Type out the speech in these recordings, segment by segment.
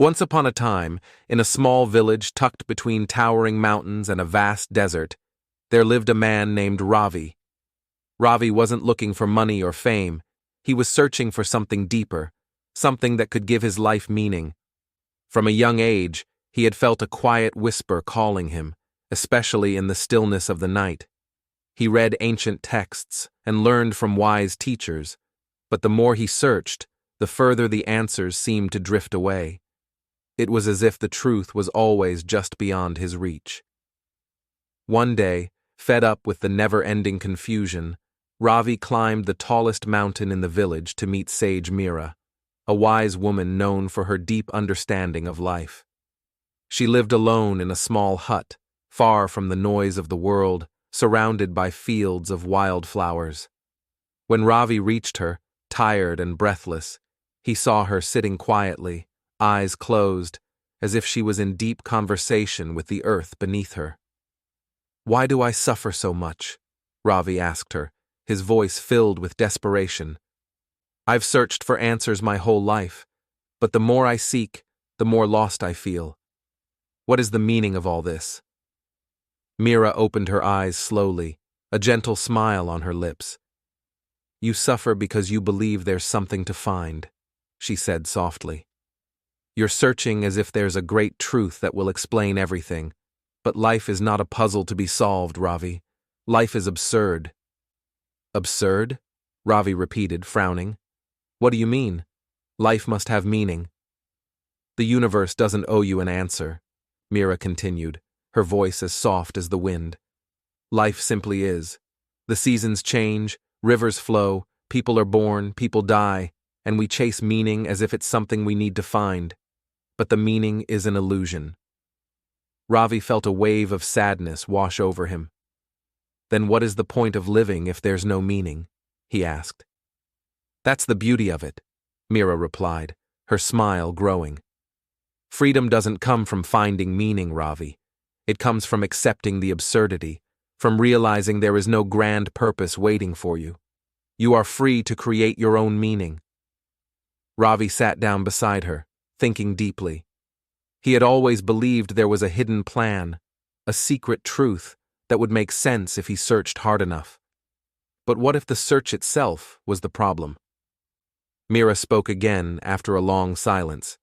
Once upon a time, in a small village tucked between towering mountains and a vast desert, there lived a man named Ravi. Ravi wasn't looking for money or fame. He was searching for something deeper, something that could give his life meaning. From a young age, he had felt a quiet whisper calling him, especially in the stillness of the night. He read ancient texts and learned from wise teachers, but the more he searched, the further the answers seemed to drift away. It was as if the truth was always just beyond his reach. One day, fed up with the never-ending confusion, Ravi climbed the tallest mountain in the village to meet sage Meera, a wise woman known for her deep understanding of life. She lived alone in a small hut, far from the noise of the world, surrounded by fields of wildflowers. When Ravi reached her, tired and breathless, he saw her sitting quietly, eyes closed, as if she was in deep conversation with the earth beneath her. "Why do I suffer so much?" Ravi asked her, his voice filled with desperation. "I've searched for answers my whole life, but the more I seek, the more lost I feel. What is the meaning of all this?" Meera opened her eyes slowly, a gentle smile on her lips. "You suffer because you believe there's something to find," she said softly. "You're searching as if there's a great truth that will explain everything. But life is not a puzzle to be solved, Ravi. Life is absurd." "Absurd?" Ravi repeated, frowning. "What do you mean? Life must have meaning." "The universe doesn't owe you an answer," Meera continued, her voice as soft as the wind. "Life simply is. The seasons change, rivers flow, people are born, people die, and we chase meaning as if it's something we need to find. But the meaning is an illusion." Ravi felt a wave of sadness wash over him. "Then what is the point of living if there's no meaning?" he asked. "That's the beauty of it," Meera replied, her smile growing. "Freedom doesn't come from finding meaning, Ravi. It comes from accepting the absurdity, from realizing there is no grand purpose waiting for you. You are free to create your own meaning." Ravi sat down beside her, thinking deeply. He had always believed there was a hidden plan, a secret truth that would make sense if he searched hard enough. But what if the search itself was the problem? Meera spoke again after a long silence.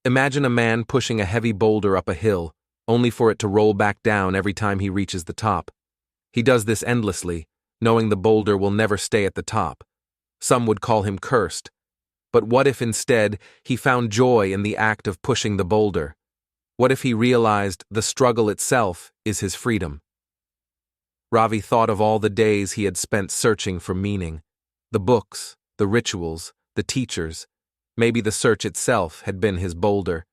"Imagine a man pushing a heavy boulder up a hill, only for it to roll back down every time he reaches the top. He does this endlessly, knowing the boulder will never stay at the top. Some would call him cursed. But what if instead he found joy in the act of pushing the boulder? What if he realized the struggle itself is his freedom?" Ravi thought of all the days he had spent searching for meaning. The books, the rituals, the teachers. Maybe the search itself had been his boulder.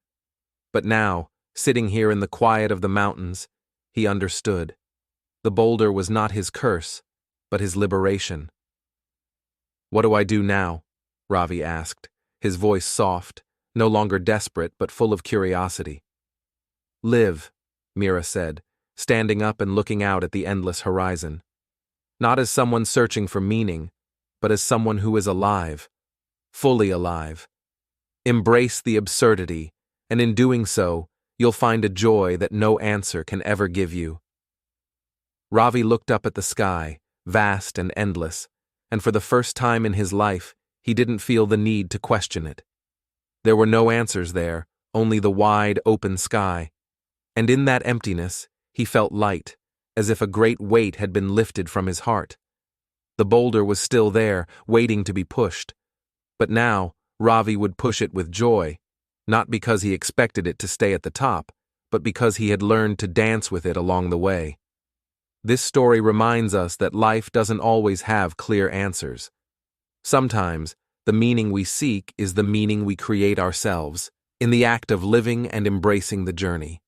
But now, sitting here in the quiet of the mountains, he understood. The boulder was not his curse, but his liberation. "What do I do now?" Ravi asked, his voice soft, no longer desperate but full of curiosity. "Live," Meera said, standing up and looking out at the endless horizon. "Not as someone searching for meaning, but as someone who is alive, fully alive. Embrace the absurdity, and in doing so, you'll find a joy that no answer can ever give you." Ravi looked up at the sky, vast and endless, and for the first time in his life, he didn't feel the need to question it. There were no answers there, only the wide, open sky. And in that emptiness, he felt light, as if a great weight had been lifted from his heart. The boulder was still there, waiting to be pushed. But now, Ravi would push it with joy, not because he expected it to stay at the top, but because he had learned to dance with it along the way. This story reminds us that life doesn't always have clear answers. Sometimes, the meaning we seek is the meaning we create ourselves, in the act of living and embracing the journey.